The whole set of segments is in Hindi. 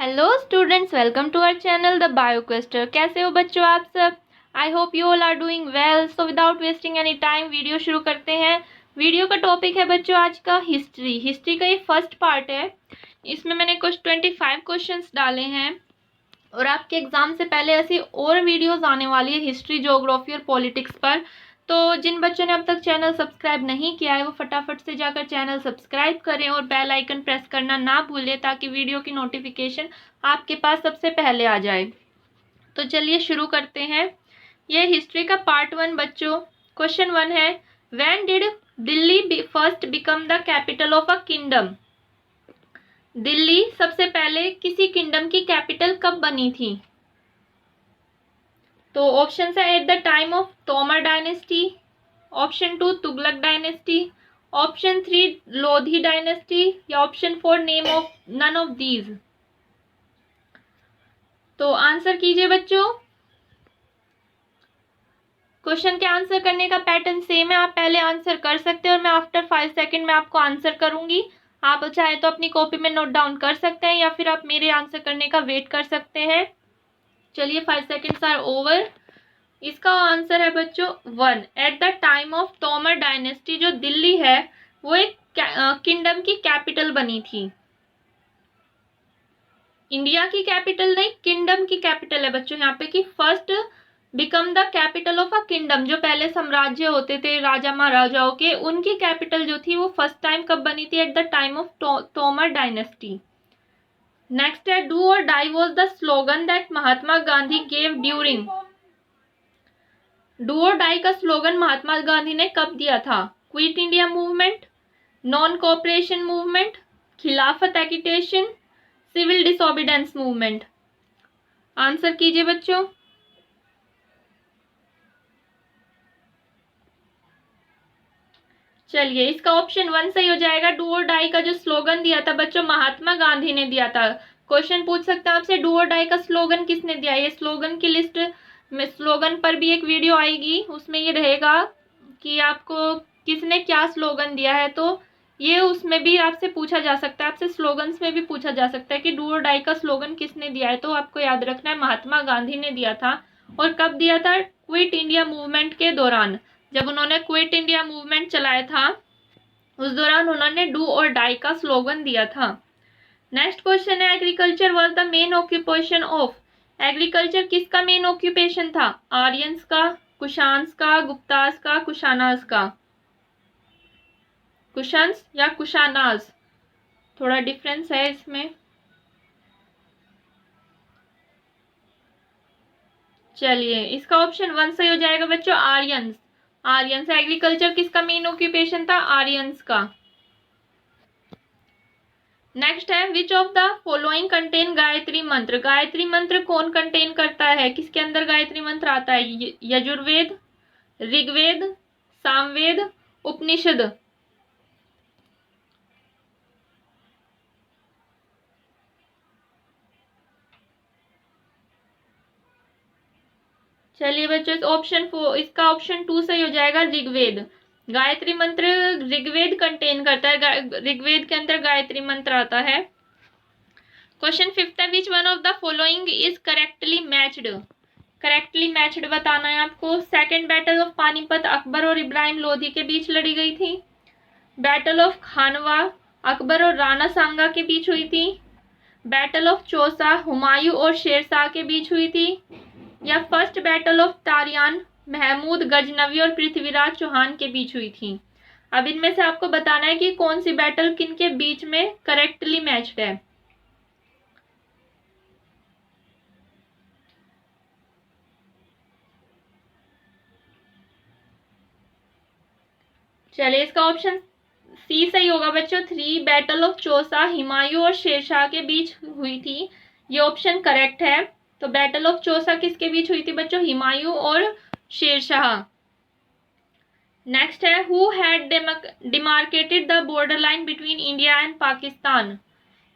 Hello students, welcome to our channel the Bioquester. कैसे हो बच्चों आप सब? I hope you all are doing well. So without wasting any time video शुरू करते हैं। वीडियो का टॉपिक है बच्चों आज का हिस्ट्री का ये फर्स्ट पार्ट है। इसमें मैंने कुछ 25 क्वेश्चंस डाले हैं और आपके एग्जाम से पहले ऐसी और वीडियोस आने वाली है हिस्ट्री, ज्योग्राफी और पॉलिटिक्स पर। तो जिन बच्चों ने अब तक चैनल सब्सक्राइब नहीं किया है वो फटाफट से जाकर चैनल सब्सक्राइब करें और बेल आइकन प्रेस करना ना भूलें ताकि वीडियो की नोटिफिकेशन आपके पास सबसे पहले आ जाए। तो चलिए शुरू करते हैं। ये हिस्ट्री का पार्ट 1 बच्चों। क्वेश्चन 1 है, when did Delhi first become the capital of a kingdom? Delhi सबसे पहले किसी किंगडम की कैपिटल कब बनी थी? तो ऑप्शन है at the time of Tomar dynasty, option 2 Tughlaq dynasty, option 3 Lodhi dynasty या option 4 name of none of these. तो आंसर कीजिए बच्चों। क्वेश्चन के आंसर करने का पैटर्न सेम है, आप पहले आंसर कर सकते हैं और मैं आफ्टर 5 सेकंड में आपको आंसर करूंगी। आप चाहे तो अपनी कॉपी में नोट डाउन कर सकते हैं या फिर आप मेरे आंसर करने का वेट कर सकते हैं। चलिए 5 सेकंड्स आर ओवर। इसका आंसर है बच्चों 1। Eight the time of Tomar dynasty जो दिल्ली है वो एक किंगडम की कैपिटल बनी थी। इंडिया की कैपिटल नहीं, किंगडम की कैपिटल है बच्चों यहाँ पे कि first become the capital of a kingdom. जो पहले साम्राज्य होते थे राजा महाराजाओं के, उनकी कैपिटल जो थी वो फर्स्ट टाइम कब बनी थी? At the time of Tomar dynasty. Next है, do or die was the slogan that Mahatma Gandhi gave during. Do or die का स्लोगन महात्मा गांधी ने कब दिया था? Quit India movement, non cooperation movement, Khilafat agitation, civil disobedience movement. Answer कीजिए बच्चों। चलिए इसका ऑप्शन 1 सही हो जाएगा। डू और डाई का जो स्लोगन दिया था बच्चों महात्मा गांधी ने दिया था। क्वेश्चन पूछ सकते हैं आपसे, डू और डाई का स्लोगन किसने दिया? ये स्लोगन की लिस्ट में स्लोगन पर भी एक वीडियो आएगी, उसमें ये रहेगा कि आपको किसने क्या स्लोगन दिया है। तो ये उसमें भी आपसे पूछा जा सकता है, आपसे स्लोगन्स में भी पूछा जा सकता है कि डू और डाई का स्लोगन किसने दिया है। तो आपको याद रखना है महात्मा गांधी ने दिया था। और कब दिया था? क्विट इंडिया मूवमेंट के दौरान। जब उन्होंने क्विट इंडिया मूवमेंट चलाया था उस दौरान उन्होंने डू और डाई का स्लोगन दिया था। नेक्स्ट क्वेश्चन है, agriculture was the main occupation of. Agriculture किसका मेन ऑक्यूपेशन था? आर्यंस का, कुशान्स का, गुप्तास का, कुशानास का? कुशंस या कुशानास, थोड़ा डिफरेंस है इसमें। चलिए इसका ऑप्शन 1 सही हो जाएगा बच्चों, आर्यंस। आर्यंस। एग्रीकल्चर किसका मेन ऑक्यूपेशन था? आर्यंस का। नेक्स्ट है, which of the following contain Gayatri मंत्र। गायत्री मंत्र कौन कंटेन करता है? किसके अंदर गायत्री मंत्र आता है? यजुर्वेद, ऋग्वेद, सामवेद, उपनिषद। चलिए बच्चों ऑप्शन 4, इसका ऑप्शन 2 सही हो जाएगा, ऋग्वेद। गायत्री मंत्र ऋग्वेद कंटेन करता है, ऋग्वेद के अंदर गायत्री मंत्र आता है। क्वेश्चन 5 है, विच one of the following is correctly matched. Correctly matched बताना है आपको। Second battle of Panipat Akbar और इब्राहिम लोधी के बीच लड़ी गई थी। बैटल ऑफ खानवा अकबर और राणा सांगा के बीच हुई थी। बैटल ऑफ चौसा हुमायूं और शेरशाह के बीच हुई थी। या first battle of Tarain Mahmud Ghaznavi और पृथ्वीराज चौहान के बीच हुई थी। अब इनमें से आपको बताना है कि कौन सी बैटल किन के बीच में करेक्टली मैच्ड है। चलिए इसका ऑप्शन सी सही होगा बच्चों, 3 बैटल ऑफ चौसा हुमायूं और शेरशाह के बीच हुई थी। ये ऑप्शन करेक्ट है। तो बैटल ऑफ चौसा किसके बीच हुई थी बच्चों? हुमायूं और शेरशाह। नेक्स्ट है, who had demarcated the border line between India and Pakistan.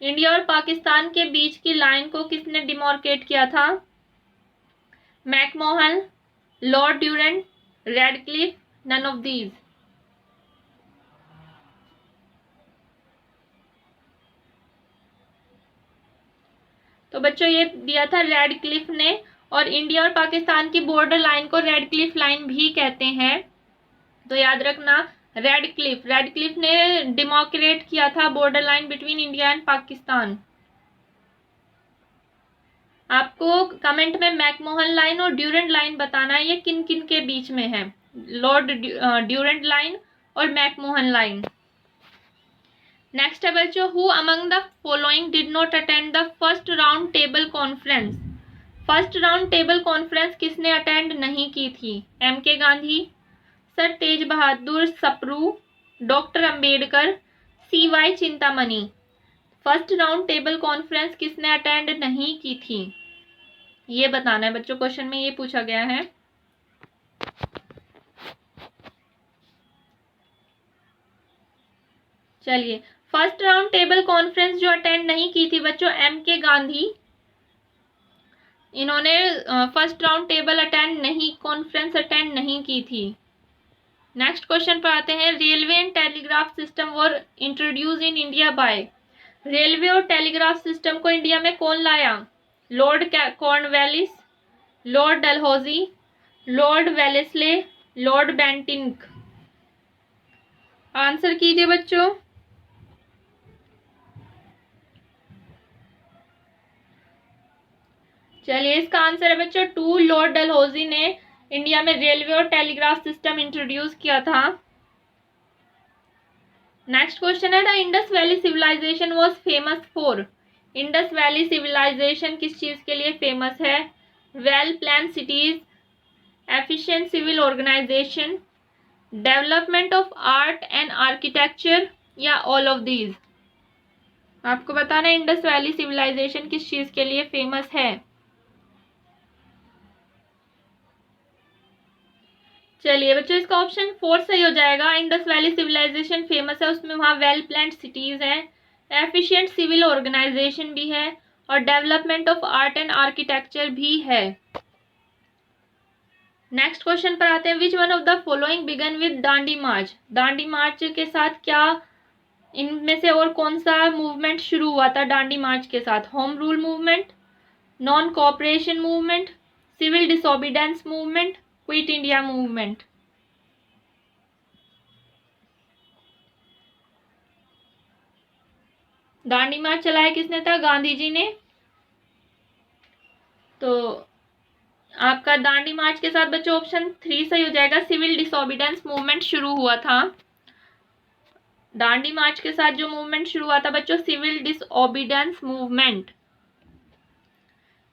India और पाकिस्तान के बीच की लाइन को किसने डिमार्केट किया था? McMahon, Lord Durand, Radcliffe, none of these. तो बच्चों ये दिया था रेड क्लिफ ने, और इंडिया और पाकिस्तान की बॉर्डर लाइन को रेड क्लिफ लाइन भी कहते हैं। तो याद रखना, रेड क्लिफ ने डिमार्केट किया था border line between India and Pakistan. आपको कमेंट में मैकमोहन लाइन और ड्यूरेंट लाइन बताना है, ये किन किन के बीच में है, लॉर्ड ड्यूरेंट लाइन और मैकमोहन लाइन। नेक्स्ट है बच्चों, who among the following did not attend the first round table conference. First round table conference किसने अटेंड नहीं की थी? एम के गांधी, सर तेज बहादुर सप्रू, डॉक्टर अंबेडकर, सी Y Chintamani. First round table conference किसने अटेंड नहीं की थी, ये बताना है बच्चों, क्वेश्चन में ये पूछा गया है। चलिए, फर्स्ट राउंड टेबल कॉन्फ्रेंस जो अटेंड नहीं की थी बच्चों, एम के गांधी, इन्होंने first round table conference attend नहीं की थी। नेक्स्ट क्वेश्चन पर आते हैं, railway and telegraph system were introduce in India by. Railway और टेलीग्राफ सिस्टम को इंडिया में कौन लाया? Lord Cornwallis, Lord Dalhousie, Lord Wellesley, Lord Bentinck. Answer कीजिए बच्चों। चलिए, इसका आंसर है बच्चों 2, लॉर्ड डलहौजी ने इंडिया में रेलवे और टेलीग्राफ सिस्टम इंट्रोड्यूस किया था। नेक्स्ट क्वेश्चन है, the Indus valley civilisation was famous for. Indus valley civilisation किस चीज के लिए फेमस है? Well plan cities, efficient civil organisation, development of art and architecture, या ऑल ऑफ दीज। आपको बताना है इंडस वैली सिविलाइजेशन किस चीज के लिए फेमस है। चलिए बच्चों, इसका ऑप्शन 4 सही हो जाएगा। इंडस वैली सिविलाइजेशन फेमस है, उसमें वहाँ वेल प्लान्ड सिटीज है, एफिशिएंट सिविल ऑर्गेनाइजेशन भी है, और development of art and architecture भी है। नेक्स्ट क्वेश्चन पर आते हैं, which one of the following began with Dandi march. Dandi march के साथ क्या, इनमें से और कौन सा मूवमेंट शुरू हुआ था दांडी मार्च के साथ? Home rule movement, non cooperation movement, civil disobedience movement, quit India movement. Dandi march चलाया किसने था? गांधी जी ने। तो आपका दांडी मार्च के साथ बच्चों ऑप्शन 3 सही हो जाएगा, सिविल डिसोबीडेंस मूवमेंट शुरू हुआ था। दांडी मार्च के साथ जो मूवमेंट शुरू हुआ था बच्चों, सिविल डिसोबीडेंस मूवमेंट।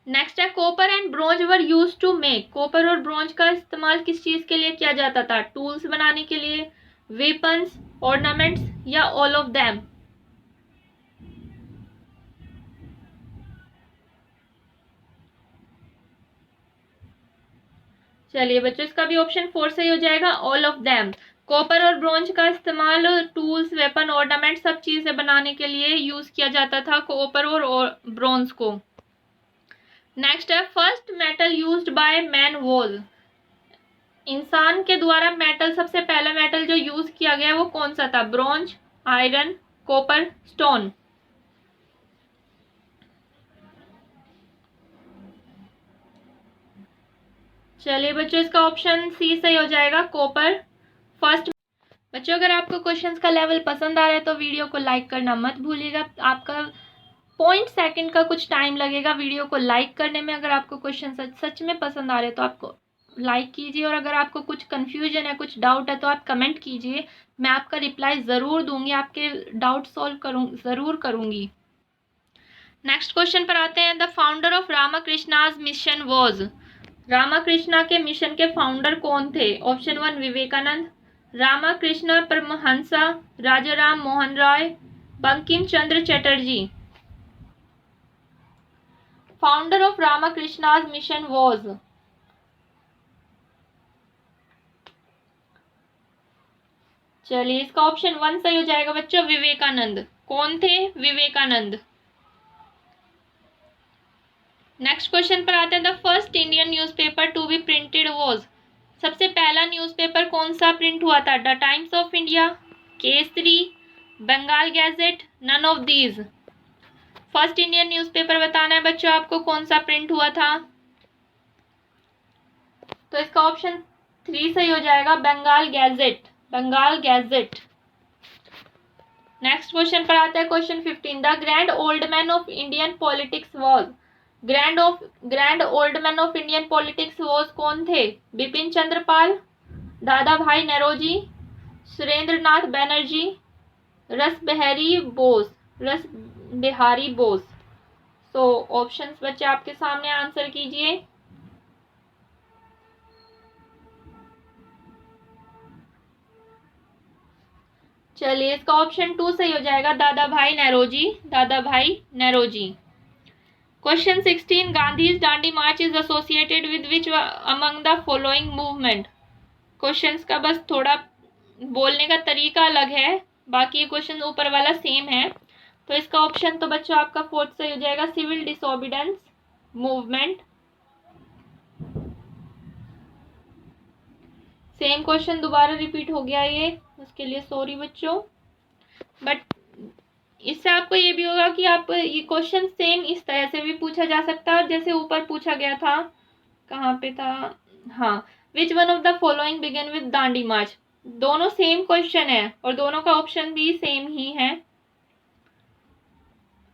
नेक्स्ट है, copper and bronze were used to make. Copper और ब्रोंज का इस्तेमाल किस चीज के लिए किया जाता था? टूल्स बनाने के लिए, वेपन्स, ऑर्नामेंट्स, या ऑल ऑफ देम। चलिए बच्चों, इसका भी ऑप्शन 4 सही हो जाएगा, ऑल ऑफ देम। कॉपर और ब्रोंज का इस्तेमाल टूल्स, वेपन, ऑर्नामेंट सब चीजें बनाने के लिए यूज किया जाता था कॉपर और ब्रोंज को। नेक्स्ट है, first metal used by man was. इंसान के द्वारा मेटल, सबसे पहला मेटल जो यूज किया गया वो कौन सा था? Bronze, iron, copper, stone. चलिए बच्चों, इसका ऑप्शन सी सही हो जाएगा, कॉपर फर्स्ट। बच्चों, अगर आपको क्वेश्चंस का लेवल पसंद आ रहा है तो वीडियो को लाइक करना मत भूलिएगा। आपका 0.2 का कुछ टाइम लगेगा वीडियो को लाइक करने में। अगर आपको क्वेश्चन सच में पसंद आ रहे हैं तो आपको लाइक कीजिए, और अगर आपको कुछ कन्फ्यूजन है, कुछ डाउट है तो आप कमेंट कीजिए, मैं आपका रिप्लाई ज़रूर दूंगी, आपके डाउट सॉल्व ज़रूर करूंगी। नेक्स्ट क्वेश्चन पर आते हैं, the founder of Ramakrishna's mission was. Ramakrishna के मिशन के फाउंडर कौन थे? Option 1 Vivekananda, Ramakrishna Paramahansa, Rajaram Mohan Roy, Bankim Chandra Chatterjee. Founder of Ramakrishna's mission was. चलिए, इसका ऑप्शन 1 सही हो जाएगा बच्चों, विवेकानंद। कौन थे? विवेकानंद। नेक्स्ट क्वेश्चन पर आते हैं, the first Indian newspaper to be printed was. सबसे पहला न्यूज़पेपर कौन सा प्रिंट हुआ था? The Times of India, Kesari, Bengal Gazette, none of these. First Indian newspaper बताना है बच्चों आपको, कौन सा प्रिंट हुआ था। तो इसका ऑप्शन 3 सही हो जाएगा, Bengal Gazette, Bengal Gazette. Next question पर आता है question 15। The grand old man of Indian politics was, grand old man of Indian politics was कौन थे? बिपिन चंद्र पाल, दादा भाई नौरोजी, सुरेंद्र नाथ बैनर्जी, रस बिहारी बोस। तो ऑप्शंस बच्चे आपके सामने, आंसर कीजिए। चलिए इसका ऑप्शन 2 सही हो जाएगा, दादा भाई Naoroji, Dadabhai Naoroji. Question 16। Gandhi's Dandi march is associated with which among the following movement. Questions का बस थोड़ा बोलने का तरीका अलग है, बाकी क्वेश्चन ऊपर वाला सेम है। तो इसका ऑप्शन तो बच्चों आपका 4th सही हो जाएगा, civil disobedience movement. Same question दोबारा रिपीट हो गया ये, उसके लिए सॉरी बच्चों, बट इससे आपको ये भी होगा कि आप ये क्वेश्चन सेम इस तरह से भी पूछा जा सकता है, और जैसे ऊपर पूछा गया था, कहाँ पे था, हाँ, which one of the following begin with Dandi march. दोनों सेम क्वेश्चन है और दोनों का ऑप्शन भी सेम ही है,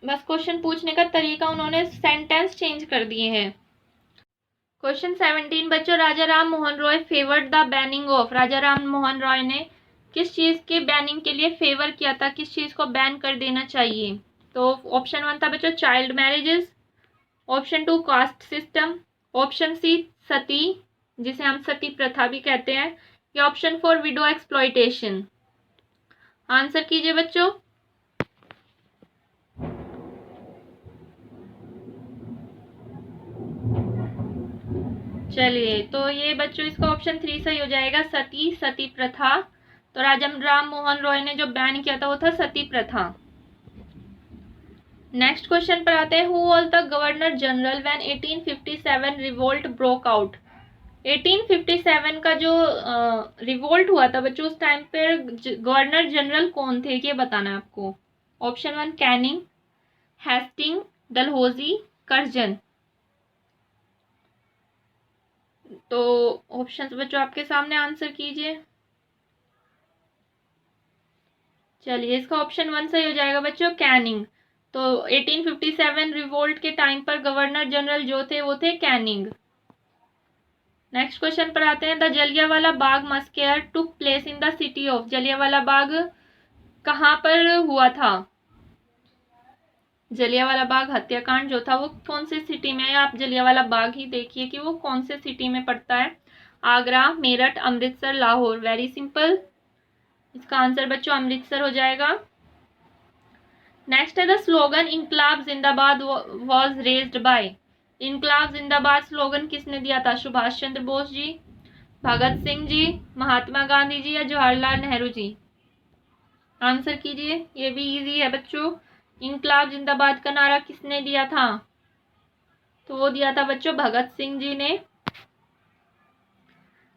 बस क्वेश्चन पूछने का तरीका उन्होंने सेंटेंस चेंज कर दिए हैं। क्वेश्चन 17 बच्चों, Raja Ram Mohan Roy favoured the banning of. Raja Ram Mohan Roy ने किस चीज के बैनिंग के लिए फेवर किया था, किस चीज को बैन कर देना चाहिए? तो ऑप्शन 1 था बच्चों child marriages, option 2 caste system, option C sati, जिसे हम सती प्रथा भी कहते हैं, या ऑप्शन 4 विडो एक्सप्लॉइटेशन। आंसर कीजिए बच्चों। चलिए तो ये बच्चों इसका ऑप्शन 3 सही हो जाएगा, सती प्रथा। तो राजा राम मोहन रॉय ने जो बैन किया था वो था सती प्रथा। नेक्स्ट क्वेश्चन पर आते हैं, who was the governor general when 1857 revolt broke out. 1857 का जो रिवोल्ट हुआ था बच्चों, उस टाइम पर गवर्नर जनरल कौन थे ये बताना है आपको। Option 1 Canning, Hasting, Dalhousie, Curzon. तो ऑप्शंस बच्चों आपके सामने, आंसर कीजिए। चलिए इसका ऑप्शन 1 सही हो जाएगा बच्चों, कैनिंग। तो 1857 रिवोल्ट के टाइम पर गवर्नर जनरल जो थे वो थे कैनिंग। नेक्स्ट क्वेश्चन पर आते हैं, the Jallianwala Bagh massacre took place in the city of. Jallianwala Bagh कहाँ पर हुआ था? जलियांवाला बाग हत्याकांड जो था वो कौन से सिटी में है? आप जलियांवाला बाग ही देखिए कि वो कौन से सिटी में पड़ता है। आगरा, मेरठ, अमृतसर, लाहौर। वेरी सिंपल, इसका आंसर बच्चों अमृतसर हो जाएगा। नेक्स्ट है, द स्लोगन इनकलाब जिंदाबाद वॉज रेज्ड बाय। इनकलाब जिंदाबाद स्लोगन किसने दिया था? सुभाष चंद्र बोस जी, भगत सिंह जी, महात्मा गांधी जी, या जवाहरलाल नेहरू जी। आंसर कीजिए, ये भी इजी है बच्चों। इनकलाब जिंदाबाद का नारा किसने दिया था? तो वो दिया था बच्चों भगत सिंह जी ने।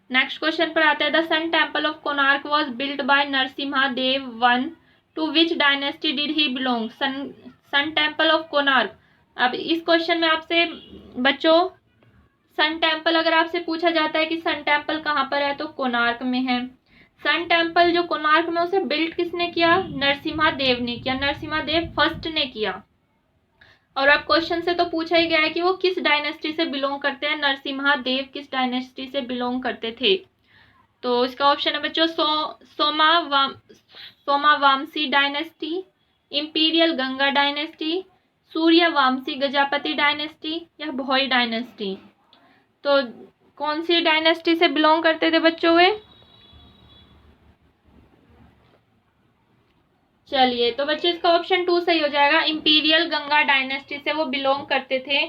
नेक्स्ट क्वेश्चन पर आता है, the sun temple of Konark was built by Narasimha Dev one, to which dynasty did he belong. Sun temple of Konark. अब इस क्वेश्चन में आपसे बच्चों सन टेम्पल अगर आपसे पूछा जाता है कि सन टेम्पल कहाँ पर है, तो कोणार्क में है। सन टेम्पल जो कोणार्क में, उसे बिल्ट किसने किया? नरसिम्हा देव ने किया, नरसिम्हा देव फर्स्ट ने किया। और अब क्वेश्चन से तो पूछा ही गया है कि वो किस डायनेस्टी से बिलोंग करते हैं, नरसिम्हा देव किस डायनेस्टी से बिलोंग करते थे। तो इसका ऑप्शन है बच्चों सोमावामसी dynasty, imperial Ganga dynasty, सूर्यवामसी Gajapati dynasty, या भोई डायनेस्टी। तो कौन सी डायनेस्टी से बिलोंग करते थे बच्चों वे? चलिए तो बच्चे इसका ऑप्शन 2 सही हो जाएगा, इंपीरियल गंगा डायनेस्टी से वो बिलोंग करते थे।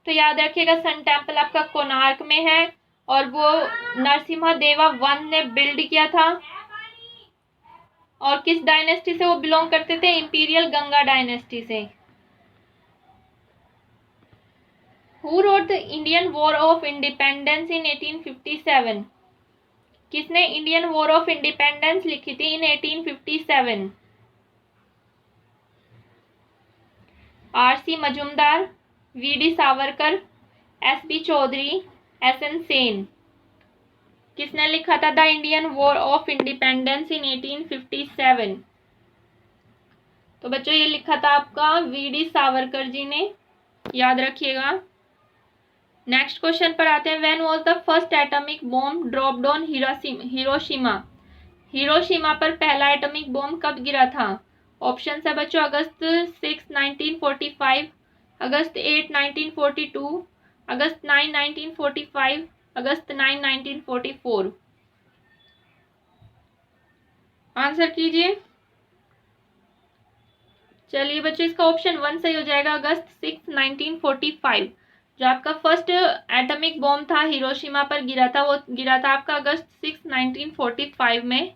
तो याद रखिएगा सन टेम्पल आपका कोणार्क में है और वो नरसिम्हा देवा वन ने बिल्ड किया था। और किस डायनेस्टी से वो बिलोंग करते थे? इंपीरियल गंगा डायनेस्टी से। Who wrote the Indian war of independence in 1857। किसने इंडियन वॉर ऑफ इंडिपेंडेंस लिखी थी इन 1857? RC Majumdar, VD Savarkar, SB Chaudhary, SN Sen. किसने लिखा था the Indian war of independence in 1857? तो बच्चों ये लिखा था आपका VD सावरकर जी ने, याद रखिएगा। नेक्स्ट क्वेश्चन पर आते हैं। When was the first atomic bomb dropped on Hiroshima? Hiroshima पर पहला एटॉमिक बॉम्ब कब गिरा था? ऑप्शन है बच्चों अगस्त 6 1945, अगस्त 8 1942, अगस्त 9 1945, अगस्त 9 1944। आंसर कीजिए। चलिए बच्चों इसका ऑप्शन 1 सही हो जाएगा, अगस्त 6 1945। जो आपका फर्स्ट एटॉमिक बॉम्ब था हिरोशिमा पर गिरा था, वो गिरा था आपका अगस्त 6 1945 में।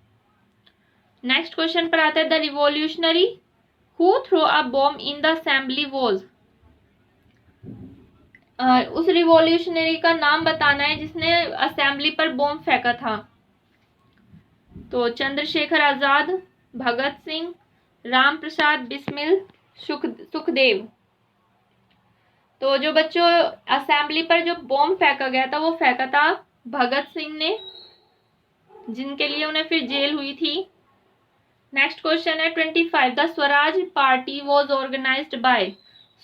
नेक्स्ट क्वेश्चन पर आता है। The revolutionary who throw a bomb in the assembly was? उस रिवॉल्यूशनरी का नाम बताना है जिसने असेंबली पर बॉम्ब फेंका था। तो चंद्रशेखर आजाद, भगत सिंह, राम प्रसाद बिस्मिल, सुखदेव। तो जो बच्चों असेंबली पर जो बॉम्ब फेंका गया था वो फेंका था भगत सिंह ने, जिनके लिए उन्हें फिर जेल हुई थी। नेक्स्ट क्वेश्चन है 25। The Swaraj party was organised by?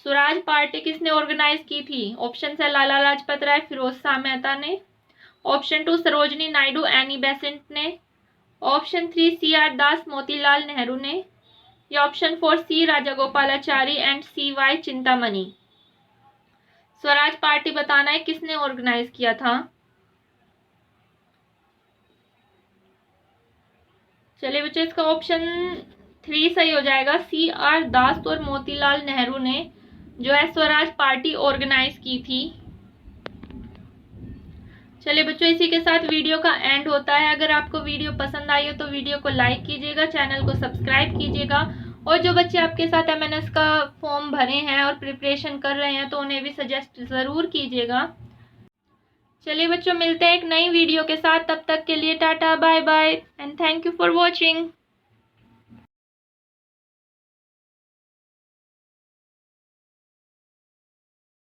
Swaraj party किसने ऑर्गेनाइज की थी? ऑप्शन है लाला लाजपत राय, फिरोज शाह मेहता ने। Option 2 Sarojini Naidu, Annie Besant ने। ऑप्शन 3 CR दास, मोतीलाल नेहरू ने। या option 4 C Rajagopalachari and CY Chintamani. Swaraj party बताना है किसने ऑर्गेनाइज किया था। चलिए बच्चों इसका ऑप्शन 3 सही हो जाएगा, CR दास और मोतीलाल नेहरू ने जो है स्वराज पार्टी ऑर्गेनाइज की थी। चलिए बच्चों इसी के साथ वीडियो का एंड होता है। अगर आपको वीडियो पसंद आई हो तो वीडियो को लाइक कीजिएगा, चैनल को सब्सक्राइब कीजिएगा, और जो बच्चे आपके साथ MNS का फॉर्म भरे हैं और प्रिपरेशन कर रहे हैं तो उन्हें भी सजेस्ट ज़रूर कीजिएगा। चलिए बच्चों मिलते हैं एक नई वीडियो के साथ, तब तक के लिए tata bye bye and thank you for watching.